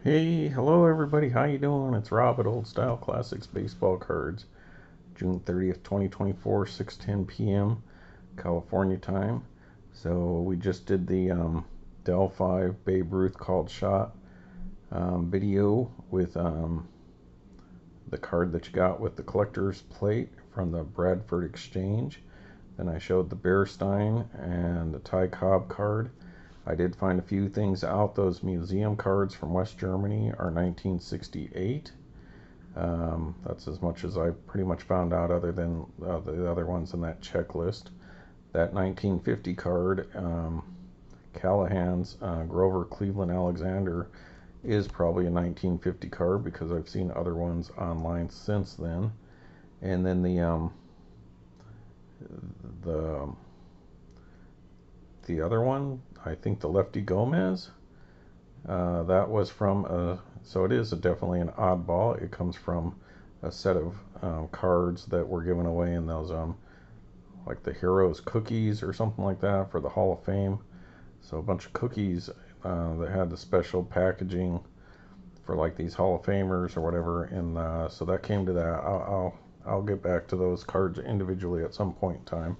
Hey, hello everybody. How you doing? It's Rob at Old Style Classics Baseball Cards. June 30th, 2024, 6:10 p.m. California time. So we just did the Delphi Babe Ruth called shot video with the card that you got with the collector's plate from the Bradford Exchange. Then I showed the Bearstein and the Ty Cobb card. I did find a few things out. Those museum cards from West Germany are 1968. That's as much as I pretty much found out, other than the other ones in that checklist. That 1950 card, Callahan's Grover Cleveland Alexander, is probably a 1950 card because I've seen other ones online since then. And then the other one, I think the Lefty Gomez, that was from so it is definitely an oddball. It comes from a set of cards that were given away in those like the Heroes cookies or something like that for the Hall of Fame. So a bunch of cookies that had the special packaging for like these Hall of Famers or whatever, and so that came to that. I'll get back to those cards individually at some point in time.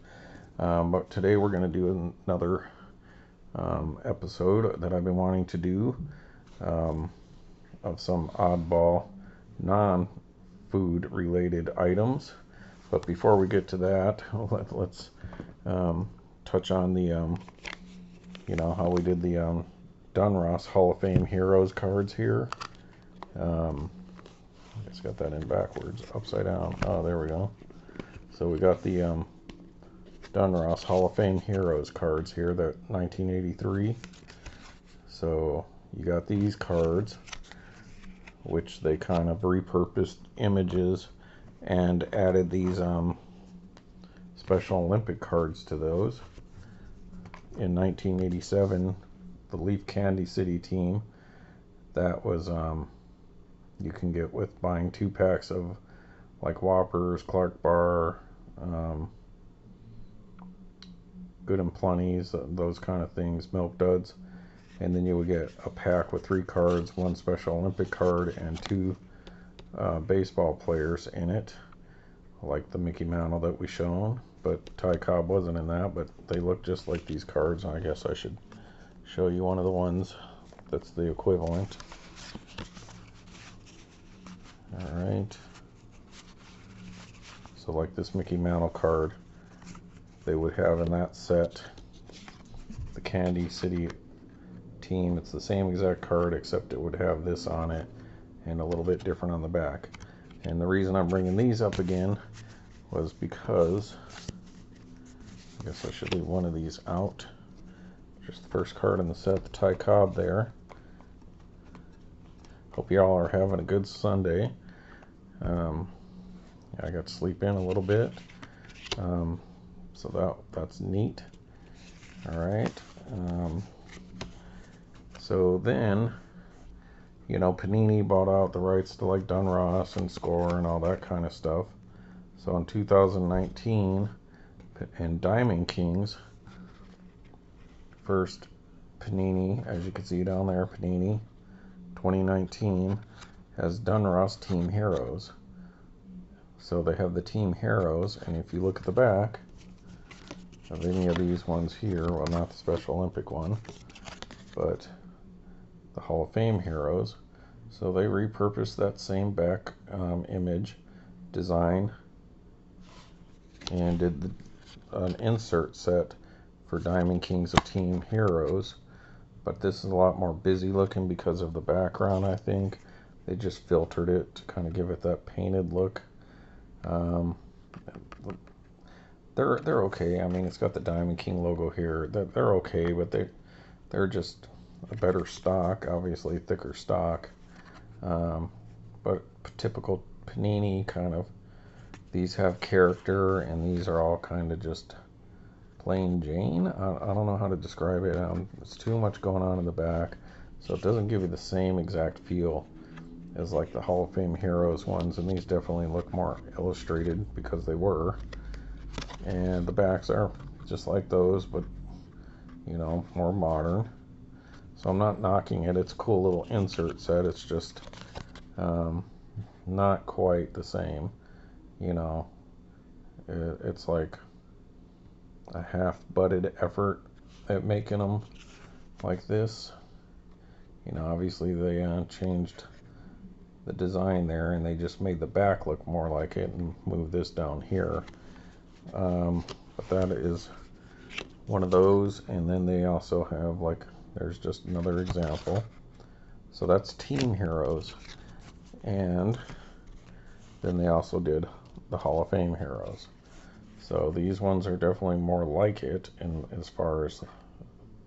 But today we're going to do another episode that I've been wanting to do of some oddball non-food related items. But before we get to that, let's touch on the how we did the Donruss Hall of Fame Heroes cards here. I just got that in backwards, upside down. Oh, there we go. So we got the Donruss Hall of Fame Heroes cards here, that 1983. So you got these cards, which they kind of repurposed images and added these Special Olympic cards to those. In 1987, the Leaf Candy City team, that was you can get with buying 2 packs of like Whoppers, Clark Bar, Good and Plenty's, those kind of things, Milk Duds. And then you would get a pack with 3 cards, 1 Special Olympic card, and 2 baseball players in it, like the Mickey Mantle that we shown. But Ty Cobb wasn't in that, but they look just like these cards. I guess I should show you one of the ones that's the equivalent. Alright. So like this Mickey Mantle card, they would have in that set the Candy City team. It's the same exact card, except it would have this on it and a little bit different on the back. And the reason I'm bringing these up again was because I guess I should leave one of these out. Just the first card in the set, the Ty Cobb there. Hope y'all are having a good Sunday. I got to sleep in a little bit, so that's neat. All right. So then, Panini bought out the rights to like Donruss and Score and all that kind of stuff. So in 2019, in Diamond Kings, first Panini, as you can see down there, Panini 2019 has Donruss Team Heroes. So they have the Team Heroes, and if you look at the back of any of these ones here, well, not the Special Olympic one, but the Hall of Fame Heroes, so they repurposed that same back image design and did an insert set for Diamond Kings of Team Heroes. But this is a lot more busy looking because of the background. I think they just filtered it to kind of give it that painted look. They're okay. I mean, it's got the Diamond King logo here. They're okay, but they're just a better stock, obviously thicker stock. But typical Panini kind of. These have character, and these are all kind of just plain Jane. I don't know how to describe it. It's too much going on in the back, so it doesn't give you the same exact feel as like the Hall of Fame Heroes ones, and these definitely look more illustrated because they were. And the backs are just like those, but more modern. So I'm not knocking it. It's a cool little insert set. It's just not quite the same. You know, it's like a half-butted effort at making them like this. You know, obviously they changed the design there, and they just made the back look more like it and moved this down here. But that is one of those, and then they also have, like, there's just another example. So that's Team Heroes, and then they also did the Hall of Fame Heroes. So these ones are definitely more like it, and as far as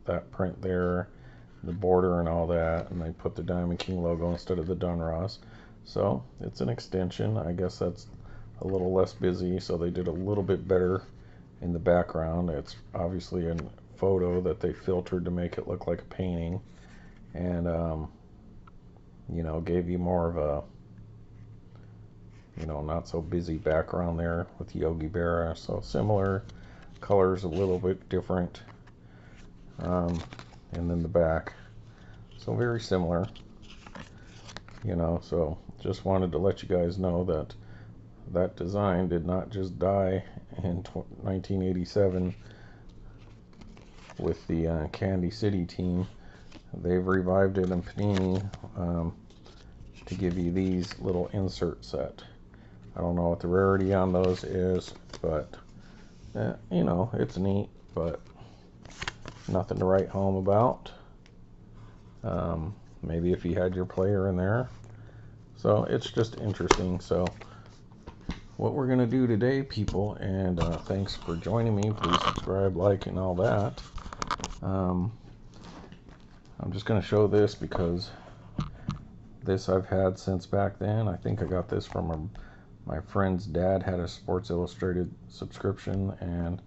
that print there, the border and all that, and they put the Diamond King logo instead of the Donruss. So it's an extension. I guess that's a little less busy, so they did a little bit better in the background. It's obviously a photo that they filtered to make it look like a painting, and you know, gave you more of a, you know, not so busy background there with Yogi Berra. So similar colors, a little bit different, and then the back, so very similar, you know. So just wanted to let you guys know that that design did not just die in 1987 with the Candy City team. They've revived it in Panini to give you these little insert set. I don't know what the rarity on those is, but you know, it's neat, but nothing to write home about. Maybe if you had your player in there. So it's just interesting. So what we're going to do today, people, and thanks for joining me. Please subscribe, like, and all that. I'm just going to show this because this I've had since back then. I think I got this from my friend's dad had a Sports Illustrated subscription, and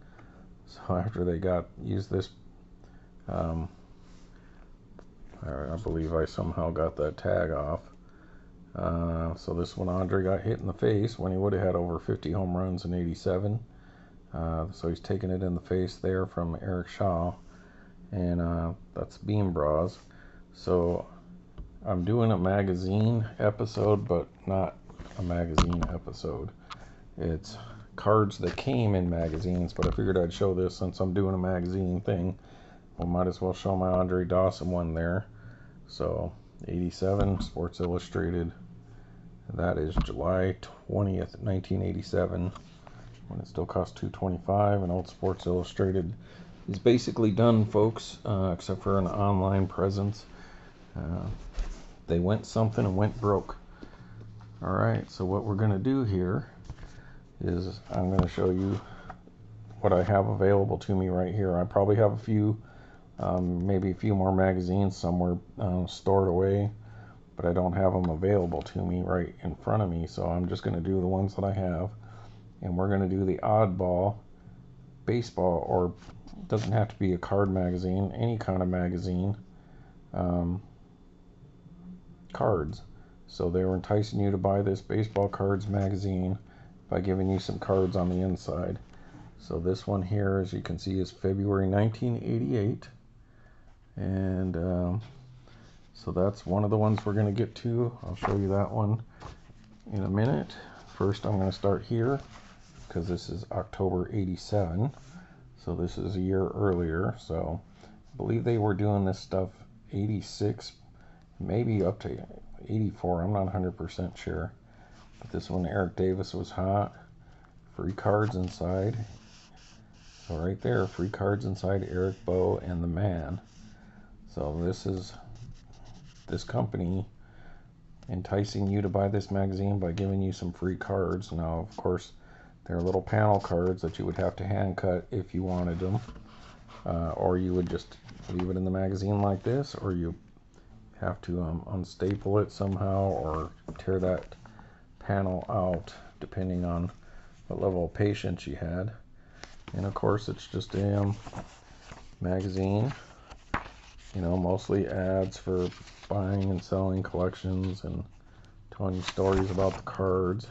so after they used this, I believe I somehow got that tag off. So this one, Andre got hit in the face when he would have had over 50 home runs in '87. So he's taking it in the face there from Eric Shaw, and that's Beanbrawls. So I'm doing a magazine episode, but not a magazine episode. It's cards that came in magazines, but I figured I'd show this since I'm doing a magazine thing. Well, might as well show my Andre Dawson one there. So 87 Sports Illustrated. That is July 20th, 1987, when it still costs $2.25. And old Sports Illustrated is basically done, folks, except for an online presence. They went something and went broke. All right, so what we're going to do here is I'm going to show you what I have available to me right here. I probably have a few, maybe a few more magazines somewhere stored away, but I don't have them available to me right in front of me, so I'm just going to do the ones that I have. And we're going to do the Oddball baseball, or it doesn't have to be a card magazine, any kind of magazine, cards. So they were enticing you to buy this baseball cards magazine by giving you some cards on the inside. So this one here, as you can see, is February 1988, and so that's one of the ones we're going to get to. I'll show you that one in a minute. First, I'm going to start here because this is October 87, so this is a year earlier. So I believe they were doing this stuff 86, maybe up to 84. I'm not 100% sure. But this one, Eric Davis was hot. Free cards inside. So right there, free cards inside Eric, Bo, and the Man. So this is this company enticing you to buy this magazine by giving you some free cards. Now, of course, they're little panel cards that you would have to hand cut if you wanted them, or you would just leave it in the magazine like this, or you have to unstaple it somehow or tear that panel out, depending on what level of patience you had. And of course, it's just a magazine, you know, mostly ads for buying and selling collections and telling you stories about the cards,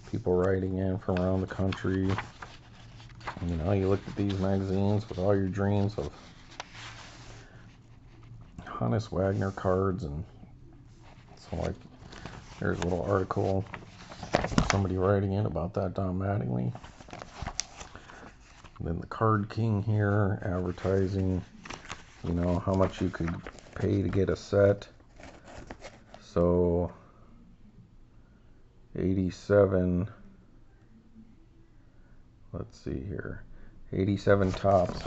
people writing in from around the country. And, you know, you look at these magazines with all your dreams of Hannes Wagner cards, and so like there's a little article, somebody writing in about that, Don Mattingly. And then the Card King here, advertising, you know, how much you could pay to get a set. So 87, let's see here, 87 tops,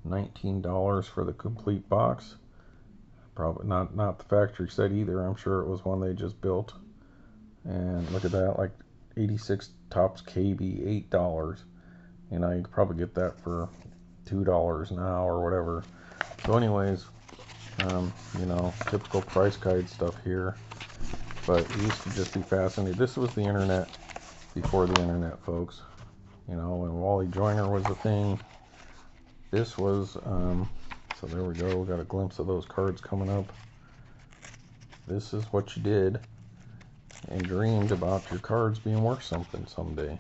$19 for the complete box. Probably not the factory set either. I'm sure it was one they just built. And look at that, like 86 tops KB, $8. You know, you could probably get that for $2 now or whatever. So anyways, you know, typical price guide stuff here. But it used to just be fascinating. This was the internet before the internet, folks. You know, when Wally Joyner was a thing. This was, so there we go. We got a glimpse of those cards coming up. This is what you did and dreamed about your cards being worth something someday.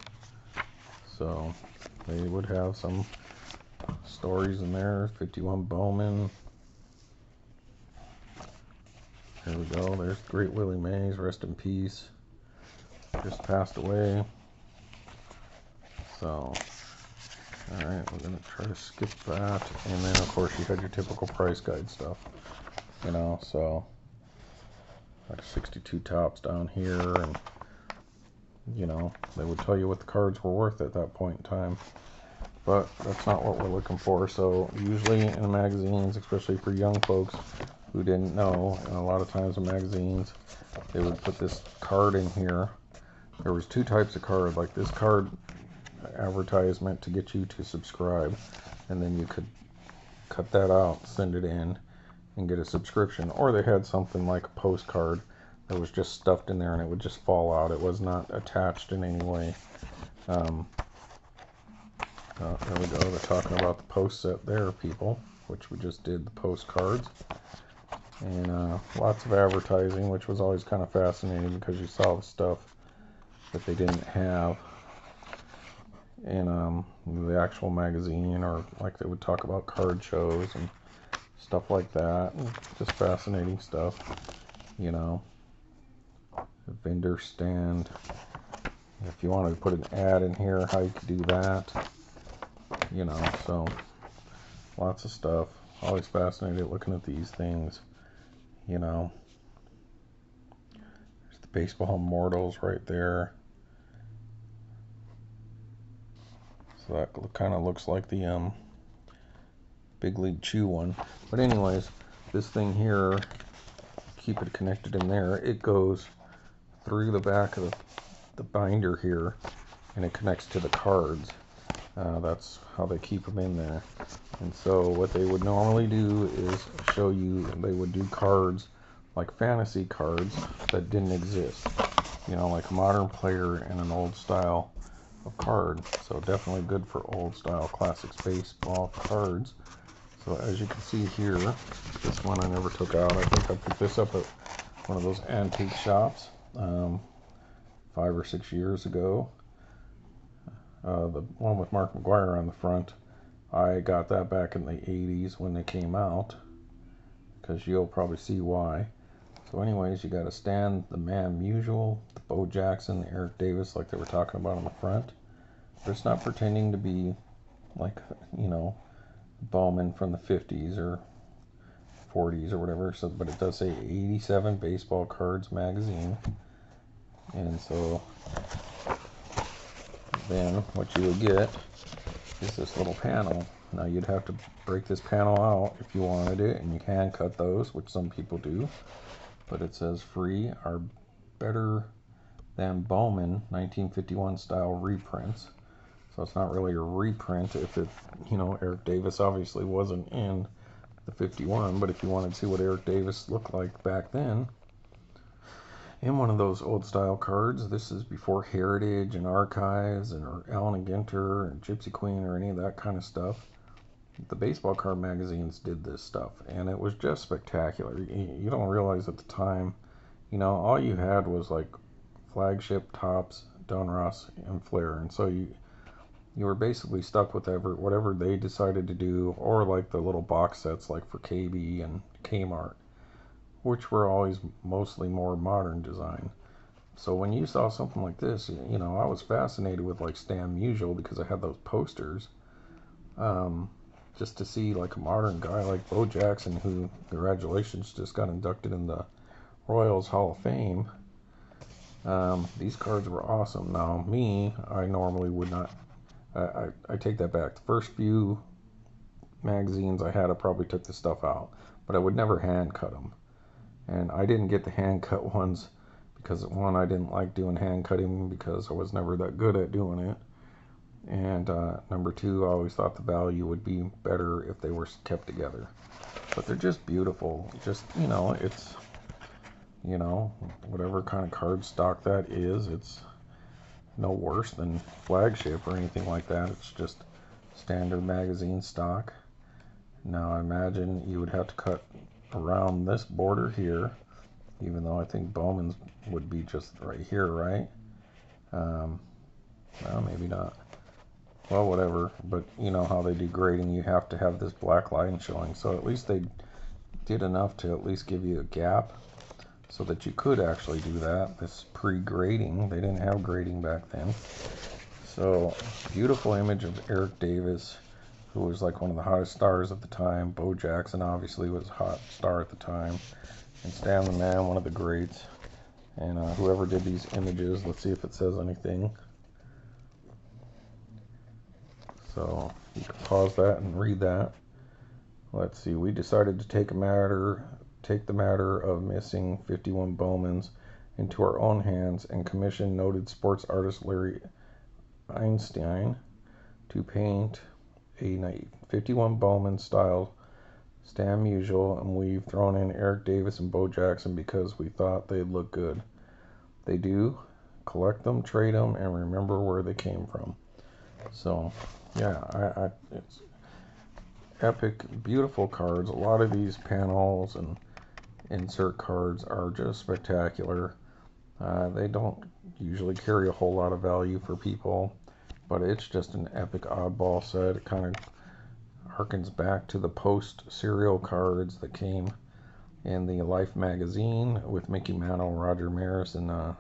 So they would have some stories in there. 51 Bowman. There we go. There's Great Willie Mays. Rest in peace. Just passed away. So, alright, we're going to try to skip that. And then, of course, you had your typical price guide stuff. You know, so, like 62 tops down here. And, you know, they would tell you what the cards were worth at that point in time. But that's not what we're looking for. So, usually in the magazines, especially for young folks who didn't know, and a lot of times in magazines, they would put this card in here. There was two types of card, like this card advertisement to get you to subscribe, and then you could cut that out, send it in, and get a subscription. Or they had something like a postcard that was just stuffed in there and it would just fall out. It was not attached in any way. There we go. They're talking about the post set there, people, which we just did, the postcards. And lots of advertising, which was always kind of fascinating because you saw the stuff that they didn't have in the actual magazine, or like they would talk about card shows and stuff like that. And just fascinating stuff, you know. The vendor stand. If you wanted to put an ad in here, how you could do that, you know. So lots of stuff. Always fascinated looking at these things. You know, there's the baseball immortals right there. So that kind of looks like the Big League Chew one. But anyways, this thing here, keep it connected in there. It goes through the back of the binder here, and it connects to the cards. That's how they keep them in there. And so what they would normally do is show you, they would do cards like fantasy cards that didn't exist. You know, like a modern player and an old style of card. So definitely good for old style classics baseball cards. So as you can see here, this one I never took out. I think I picked this up at one of those antique shops 5 or 6 years ago. The one with Mark McGuire on the front, I got that back in the 80s when they came out, because you'll probably see why. So anyways, you got to stand the Man Musial, the Bo Jackson, the Eric Davis, like they were talking about on the front. But it's not pretending to be like, you know, Bowman from the 50s or 40s or whatever. So, but it does say 87 Baseball Cards magazine. And so then what you would get is this little panel. Now you'd have to break this panel out if you wanted it, and you can cut those, which some people do. But it says free are better than Bowman 1951 style reprints. So it's not really a reprint if it, you know, Eric Davis obviously wasn't in the 51, but if you wanted to see what Eric Davis looked like back then in one of those old style cards, this is before Heritage and Archives and or Allen and Ginter and Gypsy Queen or any of that kind of stuff. The baseball card magazines did this stuff, and it was just spectacular. You don't realize at the time, you know, all you had was like Flagship, Topps, Donruss, and Flair, and so you you were basically stuck with whatever they decided to do, or like the little box sets like for KB and Kmart, which were always mostly more modern design. So when you saw something like this, you know, I was fascinated with like Stan Musial because I had those posters. Just to see like a modern guy like Bo Jackson, who, congratulations, just got inducted in the Royals Hall of Fame. These cards were awesome. Now, me, I normally would not. I take that back. The first few magazines I had, I probably took the stuff out, but I would never hand cut them. And I didn't get the hand cut ones because, one, I didn't like doing hand cutting because I was never that good at doing it. And number two, I always thought the value would be better if they were kept together. But they're just beautiful. Just, you know, it's, you know, whatever kind of card stock that is, it's no worse than flagship or anything like that. It's just standard magazine stock. Now I imagine you would have to cut around this border here, even though I think Bowman's would be just right here, right? Well, maybe not. Well, whatever, but you know how they do grading, you have to have this black line showing, so at least they did enough to at least give you a gap so that you could actually do that. This pre-grading, they didn't have grading back then. So, beautiful image of Eric Davis, who was like one of the hottest stars at the time. Bo Jackson obviously was a hot star at the time. And Stan the Man, one of the greats. And whoever did these images, let's see if it says anything. So you can pause that and read that. Let's see, we decided to take the matter of missing 51 Bowmans into our own hands and commissioned noted sports artist Larry Einstein to paint a 51 Bowman style Stan Musial, and we've thrown in Eric Davis and Bo Jackson because we thought they'd look good. They do. Collect them, trade them, and remember where they came from. So yeah, it's epic, beautiful cards. A lot of these panels and insert cards are just spectacular. They don't usually carry a whole lot of value for people, but it's just an epic oddball set. It kind of harkens back to the post-serial cards that came in the Life magazine with Mickey Mantle, Roger Maris, and I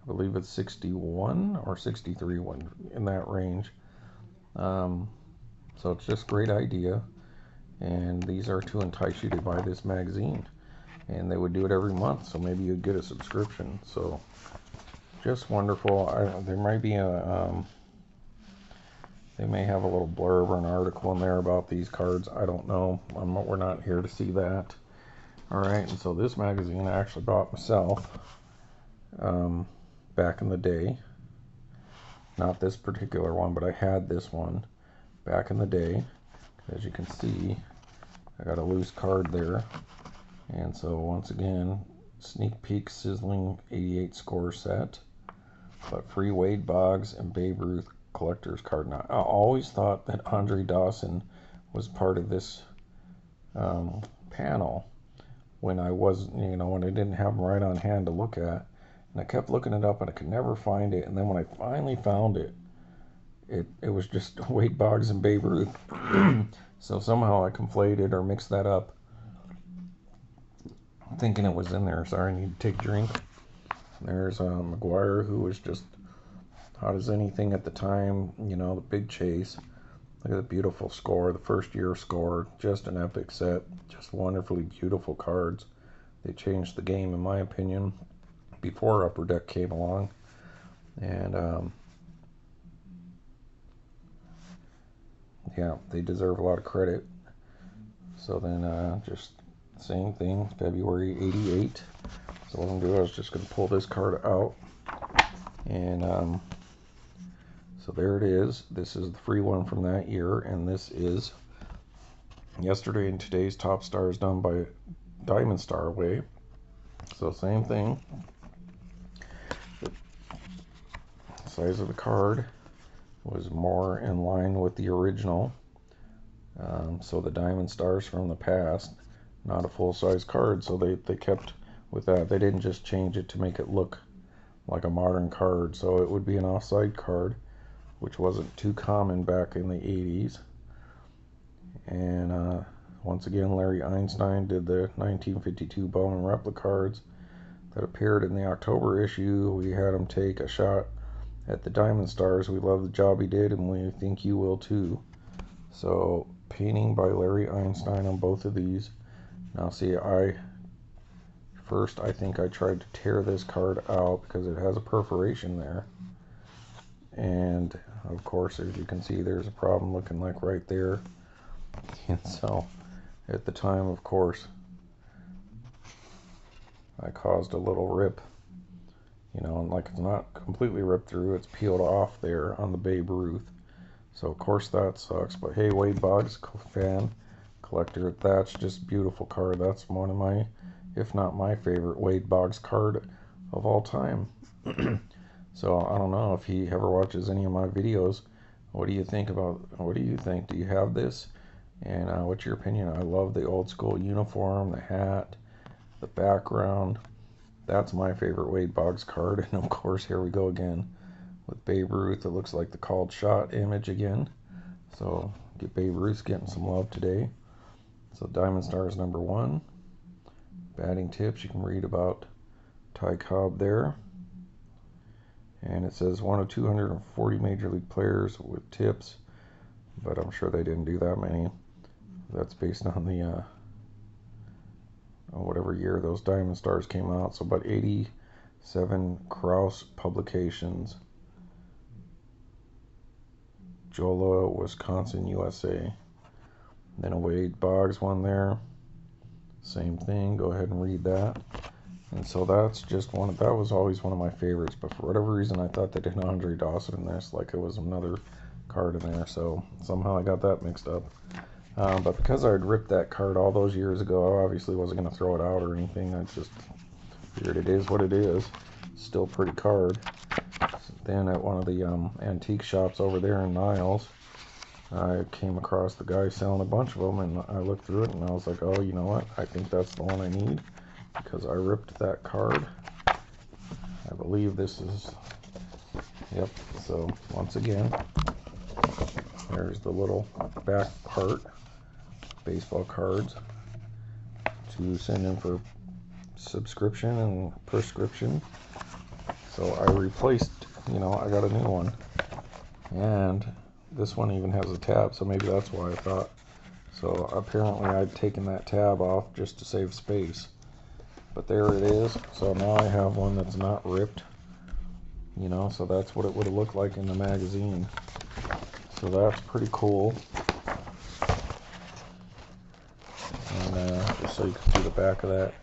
believe it's 61 or 63, one in that range. So it's just a great idea, and these are to entice you to buy this magazine, and they would do it every month, so maybe you'd get a subscription. So just wonderful. There might be they may have a little blurb or an article in there about these cards. I don't know. We're not here to see that. All right, and so this magazine I actually bought myself back in the day. Not this particular one, but I had this one back in the day. As you can see, I got a loose card there. And so once again, sneak peek sizzling 88 score set. But free Wade Boggs and Babe Ruth collector's card. Now, I always thought that Andre Dawson was part of this panel when I was, you know, when I didn't have him right on hand to look at. And I kept looking it up and I could never find it. And then when I finally found it, it was just Wade Boggs and Babe Ruth. So somehow I conflated or mixed that up, thinking it was in there. Sorry, I need to take a drink. There's McGuire, who was just hot as anything at the time. You know, the big chase. Look at the beautiful score, the first year score. Just an epic set. Just wonderfully beautiful cards. They changed the game, in my opinion, before Upper Deck came along. And yeah, they deserve a lot of credit. So then just same thing, February 88. So what I'm going to do, I was just going to pull this card out. And so there it is. This is the free one from that year. And this is yesterday and today's top stars done by Diamond Star Way. So same thing. The size of the card was more in line with the original. So the Diamond Stars from the past, not a full-size card, so they kept with that. They didn't just change it to make it look like a modern card, so it would be an offside card which wasn't too common back in the 80s. And once again, Larry Einstein did the 1952 Bowman replica cards that appeared in the October issue. We had him take a shot at the Diamond Stars. We love the job he did, and we think you will too. So, painting by Larry Einstein on both of these. Now, see, I think I tried to tear this card out because it has a perforation there. And, of course, as you can see, there's a problem looking like right there. And so, at the time, of course, I caused a little rip. You know, and like it's not completely ripped through, it's peeled off there on the Babe Ruth. So, of course, that sucks. But hey, Wade Boggs fan, collector, that's just a beautiful card. That's one of my, if not my favorite Wade Boggs card of all time. So, I don't know if he ever watches any of my videos. What do you think? Do you have this? And what's your opinion? I love the old school uniform, the hat, the background. That's my favorite Wade Boggs card. And of course, here we go again with Babe Ruth. It looks like the called shot image again. So get Babe Ruth getting some love today. So Diamond Stars #1. Batting tips, you can read about Ty Cobb there. And it says 1 of 240 Major League players with tips. But I'm sure they didn't do that many. That's based on the whatever year those Diamond Stars came out. So about 87 Krause publications. Jola, Wisconsin, USA. Then a Wade Boggs one there. Same thing. Go ahead and read that. And so that's just one. That was always one of my favorites. But for whatever reason, I thought they did Andre Dawson in this, like it was another card in there. So somehow I got that mixed up. But because I had ripped that card all those years ago, I obviously wasn't going to throw it out or anything. I just figured it is what it is. Still a pretty card. Then at one of the antique shops over there in Niles, I came across the guy selling a bunch of them, and I looked through it and I was like, oh, you know what? I think that's the one I need because I ripped that card. I believe this is, yep. So once again, there's the little back part. Baseball cards to send in for subscription and prescription. So I replaced, you know, I got a new one, and this one even has a tab, so maybe that's why I thought. So apparently I'd taken that tab off just to save space, but there it is. So now I have one that's not ripped, you know, so that's what it would have looked like in the magazine. So that's pretty cool. And just so you can see the back of that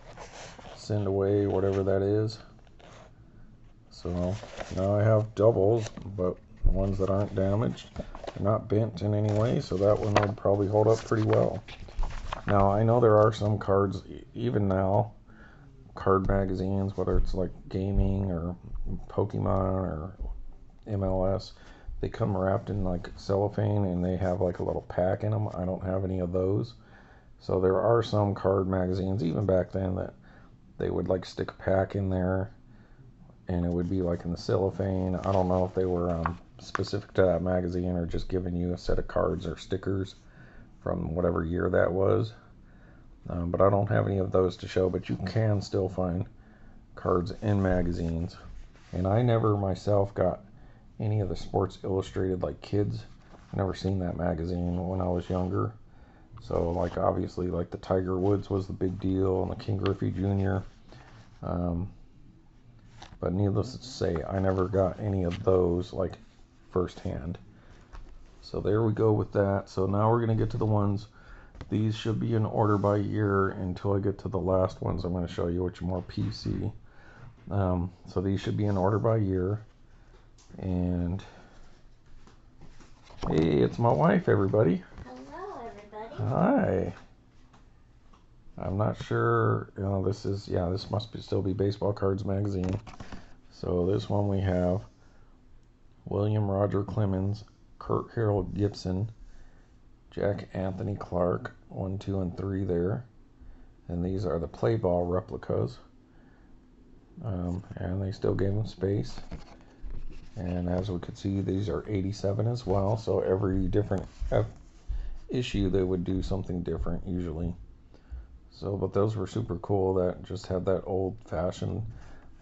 send away, whatever that is. So now I have doubles, but the ones that aren't damaged, they're not bent in any way, so that one would probably hold up pretty well. Now I know there are some cards, even now, card magazines, whether it's like gaming or Pokemon or MLS, they come wrapped in like cellophane and they have like a little pack in them. I don't have any of those. So there are some card magazines, even back then, that they would like stick a pack in there and it would be like in the cellophane. I don't know if they were specific to that magazine or just giving you a set of cards or stickers from whatever year that was. But I don't have any of those to show, but you can still find cards in magazines. And I never myself got any of the Sports Illustrated like kids. I never seen that magazine when I was younger. So like obviously like the Tiger Woods was the big deal and the King Griffey Jr. But needless to say, I never got any of those like firsthand. So there we go with that. So now we're going to get to the ones. These should be in order by year until I get to the last ones I'm going to show you, which are more PC. So these should be in order by year. And hey, it's my wife, everybody. Hello, everybody. Hi. I'm not sure, you know, this must still be Baseball Cards Magazine. So this one we have William Roger Clemens, Kurt Harold Gibson, Jack Anthony Clark, 1, 2, and 3 there. And these are the play ball replicas. And they still gave them space. And as we could see, these are 87 as well. So every different issue they would do something different usually. So, but those were super cool. That just had that old-fashioned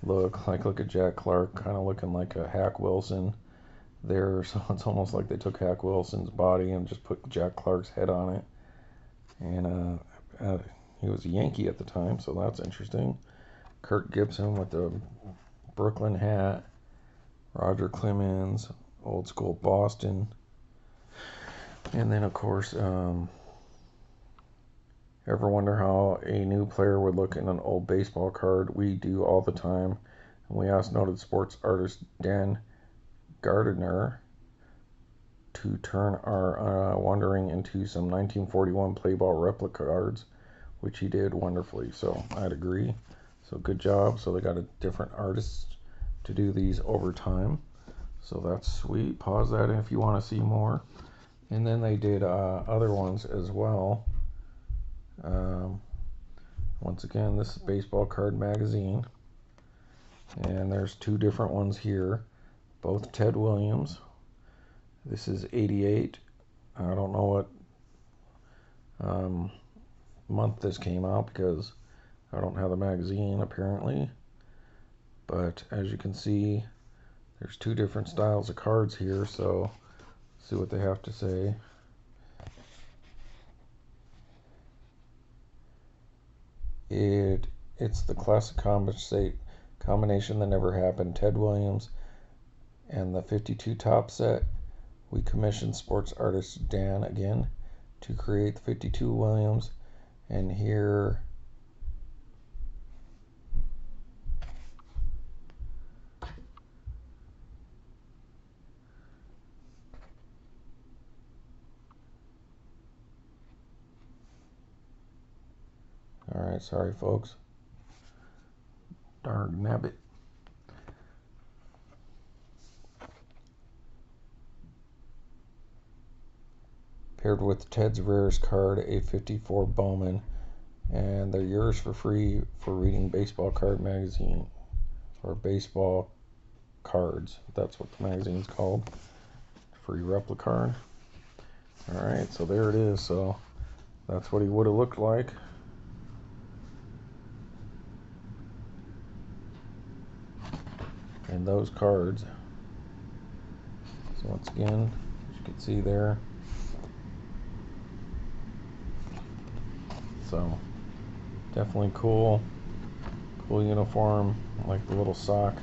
look. Like, look at Jack Clark, kind of looking like a Hack Wilson there. So it's almost like they took Hack Wilson's body and just put Jack Clark's head on it. And he was a Yankee at the time, so that's interesting. Kirk Gibson with the Brooklyn hat. Roger Clemens, old school Boston. And then, of course, ever wonder how a new player would look in an old baseball card? We do all the time. And we asked noted sports artist Dan Gardner to turn our wondering into some 1941 play ball replica cards, which he did wonderfully. So I'd agree. So good job. So they got a different artist to do these over time. So that's sweet. Pause that if you want to see more. And then they did other ones as well. Once again, this is Baseball Card Magazine. And there's two different ones here. Both Ted Williams. This is 88. I don't know what month this came out because I don't have the magazine apparently. But as you can see, there's two different styles of cards here. So let's see what they have to say. It's the classic combination that never happened. Ted Williams and the 52 top set. We commissioned sports artist Dan again to create the 52 Williams, and here alright, sorry folks. Darn nabbit. Paired with Ted's rarest card, a 54 Bowman, and they're yours for free for reading Baseball Card Magazine, or Baseball Cards. That's what the magazine's called. Free replica card. Alright, so there it is. So that's what he would have looked like. And those cards. So once again, as you can see there. So definitely cool uniform. I like the little sock.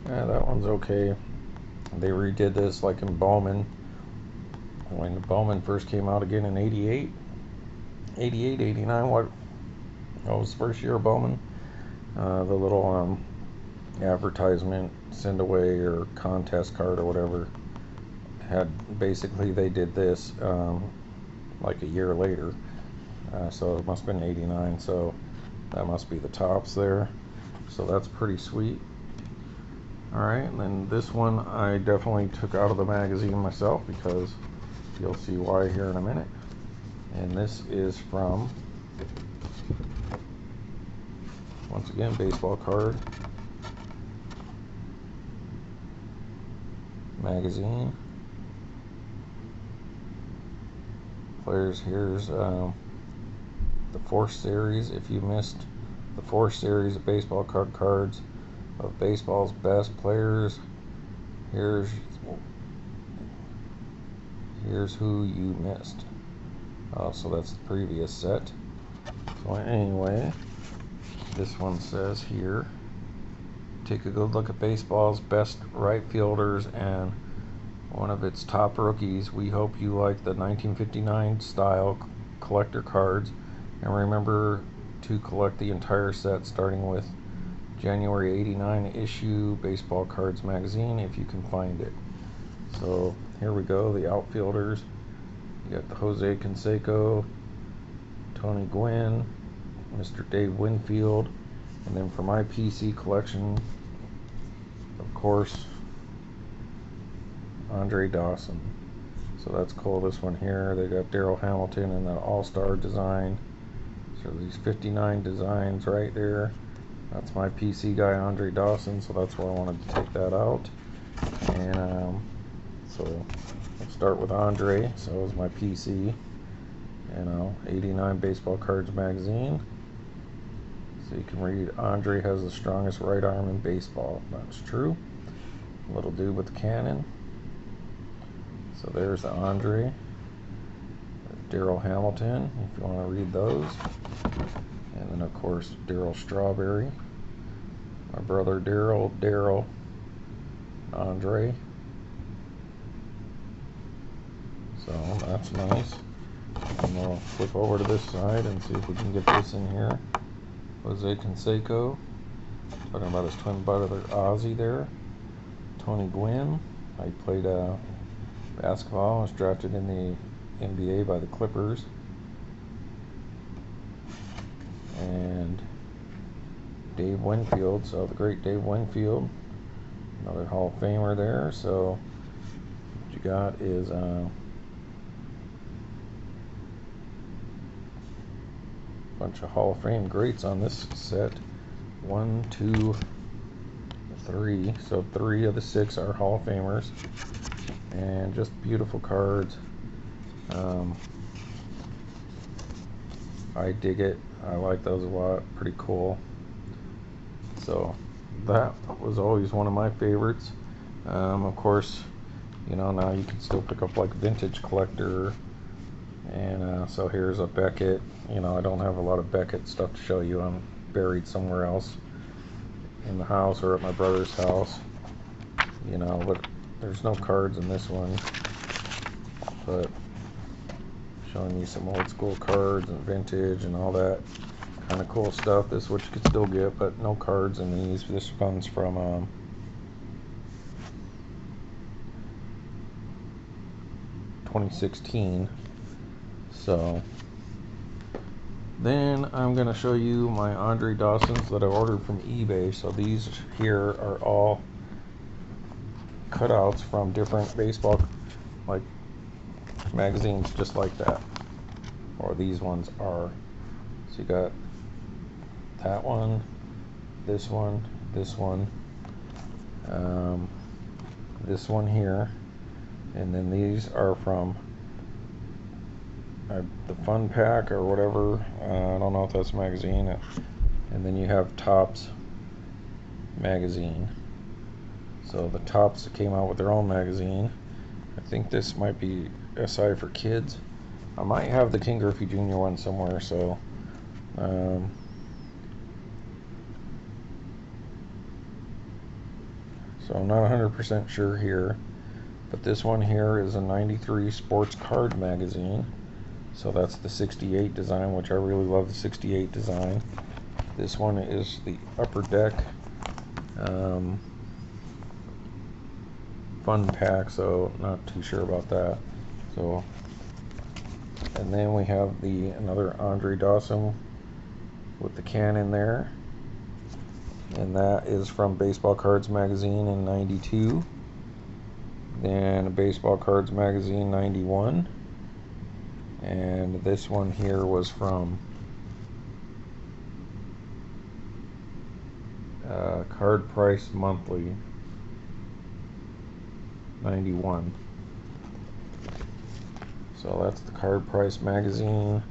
Yeah, that one's okay. They redid this like in Bowman when the Bowman first came out again in 88, 89. What was the first year of Bowman? The little advertisement send away or contest card or whatever had basically, they did this like a year later. So it must have been 89, so that must be the tops there. So that's pretty sweet. Alright, and then this one I definitely took out of the magazine myself because you'll see why here in a minute. And this is from, once again, Baseball Card Magazine. Players, here's the 4th series. If you missed the 4th series of baseball card cards of baseball's best players, here's who you missed. So that's the previous set. So anyway, this one says here, take a good look at baseball's best right fielders and one of its top rookies. We hope you like the 1959 style collector cards, and remember to collect the entire set starting with January 89 issue Baseball Cards Magazine if you can find it. So here we go, the outfielders. You got the Jose Canseco, Tony Gwynn, Mr. Dave Winfield, and then for my PC collection, of course, Andre Dawson. So that's cool. This one here, they got Darryl Hamilton in the all-star design. So these 59 designs right there. That's my PC guy, Andre Dawson, so that's why I wanted to take that out. And so let's start with Andre. So it was my PC. 89 Baseball Cards magazine. So you can read, Andre has the strongest right arm in baseball. That's true. Little dude with the cannon. So there's the Andre. Daryl Hamilton, if you want to read those. And then of course Daryl Strawberry. My brother Daryl Andre. So that's nice. And we'll flip over to this side and see if we can get this in here. Jose Canseco, talking about his twin brother Ozzie there. Tony Gwynn, I played basketball, was drafted in the NBA by the Clippers. And Dave Winfield, so the great Dave Winfield, another Hall of Famer there. So what you got is bunch of Hall of Fame greats on this set. 1, 2, 3. So 3 of the 6 are Hall of Famers. And just beautiful cards. I dig it. I like those a lot. Pretty cool. So that was always one of my favorites. Of course, now you can still pick up like Vintage Collector. And so here's a Beckett. I don't have a lot of Beckett stuff to show you. I'm buried somewhere else in the house or at my brother's house. But there's no cards in this one. But showing you some old school cards and vintage and all that kind of cool stuff. This is what you can still get, but no cards in these. This comes from 2016. So then I'm going to show you my Andre Dawsons that I ordered from eBay. So these here are all cutouts from different baseball like magazines, just like that. Or these ones are. So you got that one, this one, this one here, and then these are from the Fun Pack or whatever. I don't know if that's a magazine. And then you have Topps magazine. So the Topps came out with their own magazine. I think this might be SI for kids. I might have the King Griffey Jr. one somewhere. So so I'm not 100% sure here. But this one here is a 93 Sports Card magazine. So that's the 68 design, which I really love the 68 design. This one is the Upper Deck Fun Pack, so not too sure about that. So, and then we have another Andre Dawson with the cannon there, and that is from Baseball Cards magazine in '92. Then Baseball Cards magazine '91. And this one here was from Card Price Monthly '91. So that's the Card Price magazine,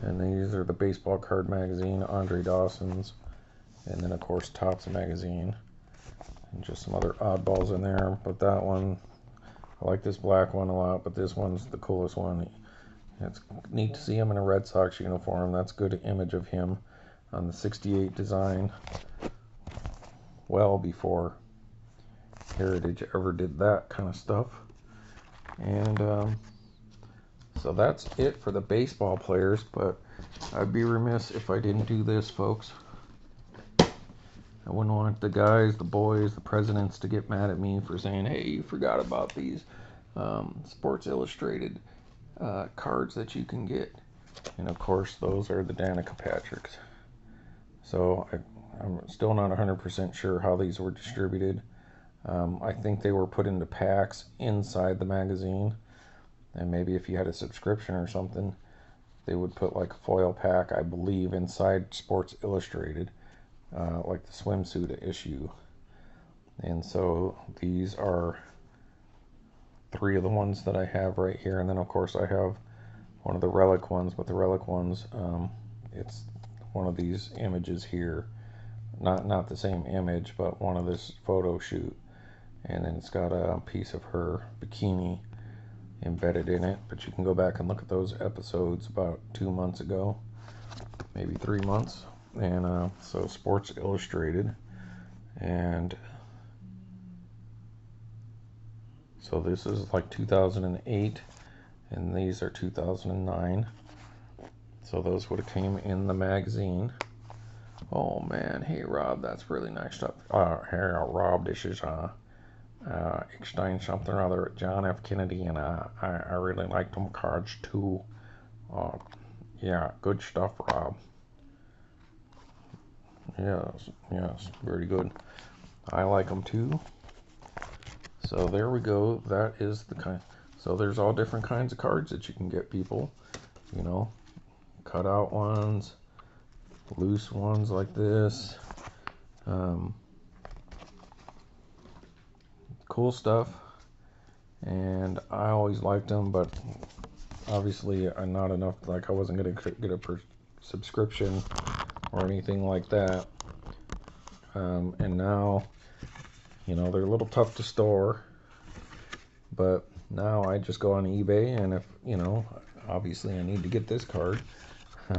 and these are the Baseball Card magazine Andre Dawson's, and then of course Topps magazine, and just some other oddballs in there. But that one, I like this black one a lot, but this one's the coolest one. It's neat to see him in a Red Sox uniform. That's a good image of him on the 68 design, well before Heritage ever did that kind of stuff. And so that's it for the baseball players, but I'd be remiss if I didn't do this, folks. I wouldn't want the guys, the boys, the presidents to get mad at me for saying, hey, you forgot about these Sports Illustrated cards that you can get. And of course those are the Danica Patricks. So I'm still not 100% sure how these were distributed. I think they were put into packs inside the magazine, and maybe if you had a subscription or something, they would put like a foil pack, I believe, inside Sports Illustrated, like the swimsuit issue. And so these are 3 of the ones that I have right here, and then of course I have one of the relic ones, but the relic ones, it's one of these images here, not the same image, but one of this photo shoot, and then it's got a piece of her bikini embedded in it. But you can go back and look at those episodes about 2 months ago, maybe 3 months, and so Sports Illustrated, and so this is like 2008, and these are 2009. So those would have came in the magazine. Oh man, hey Rob, that's really nice stuff. Hey Rob, this is Eckstein something or other, John F. Kennedy, and I really like them cards too. Yeah, good stuff, Rob. Yes, very good. I like them too. So there we go. That is the kind. So there's all different kinds of cards that you can get, people. You know, cut out ones, loose ones like this. Cool stuff. And I always liked them, but obviously I'm not enough. Like I wasn't gonna get a subscription or anything like that. And now, you know, they're a little tough to store, but now I just go on eBay, and if, you know, obviously I need to get this card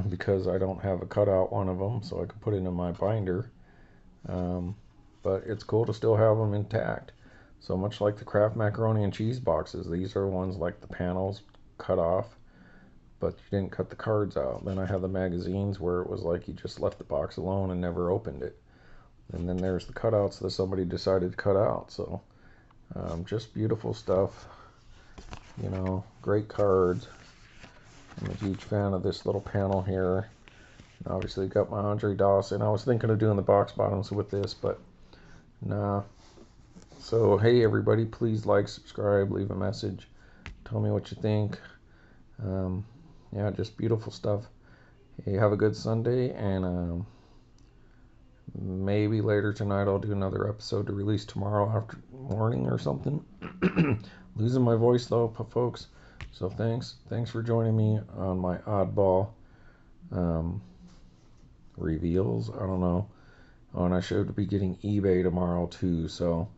because I don't have a cutout one of them, so I can put it in my binder. But it's cool to still have them intact. So much like the Kraft macaroni and cheese boxes, these are ones like the panels cut off, but you didn't cut the cards out. Then I have the magazines where it was like you just left the box alone and never opened it. And then there's the cutouts that somebody decided to cut out. So just beautiful stuff, you know, great cards. I'm a huge fan of this little panel here. Obviously got my Andre Dawson. I was thinking of doing the box bottoms with this, but nah. So hey everybody, please like, subscribe, leave a message, tell me what you think. Yeah, just beautiful stuff. Hey, have a good Sunday, and maybe later tonight I'll do another episode to release tomorrow after morning or something. Losing my voice though, folks. So thanks for joining me on my oddball reveals. I don't know. Oh, and I should be getting eBay tomorrow too, so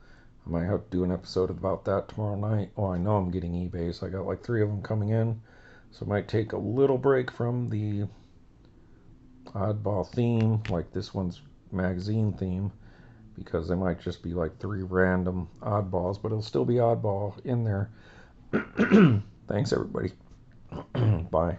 I might have to do an episode about that tomorrow night. Oh, I know I'm getting eBay, so I got like 3 of them coming in. So I might take a little break from the oddball theme, like this one's magazine theme, because they might just be like 3 random oddballs, but it'll still be oddball in there. Thanks everybody. Bye.